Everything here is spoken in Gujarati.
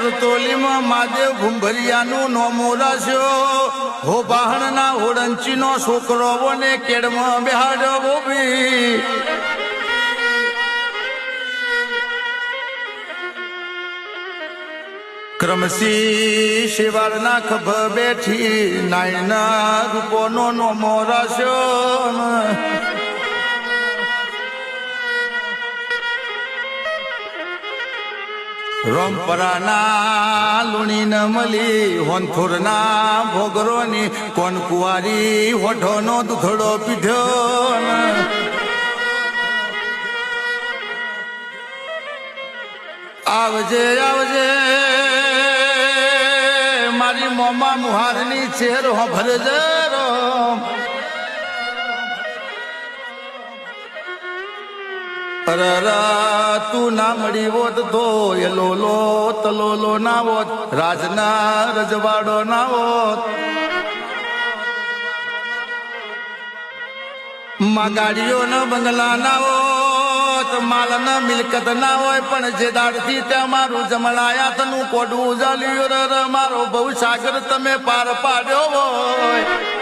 પરતોલીમાં મહાદેવ ભુંભરિયાનું નોમો રાખ્યો હો બાહણના હોડંચીનો છોકરો ને કેડમાં બેહાડ્યો બોબી ક્રમશી શિવાળના ખભ બેઠી નાયના રૂપોનો નોમો રાખ્યો રોમપરાના લુણી ન મળી હોનથુરના ભોગરોની કોન કુવારી હોઠોનો દૂધડો પીધ્યો આવજે આવજે મારી મોમા મુહારની ચેર હો ભરજે તું ના મળી હોત તો એ લોલો તલોલો ના હોત રાજના રજવાડો ના હોત માં ગાડીઓ ના બંગલા ના હોત માલ ના મિલકત ના હોય પણ જે દાડથી ત્યાં મારું જમણાયા તનું કોડું ઉજાલ્યું મારો બહુ સાગર તમે પાર પાડ્યો હોય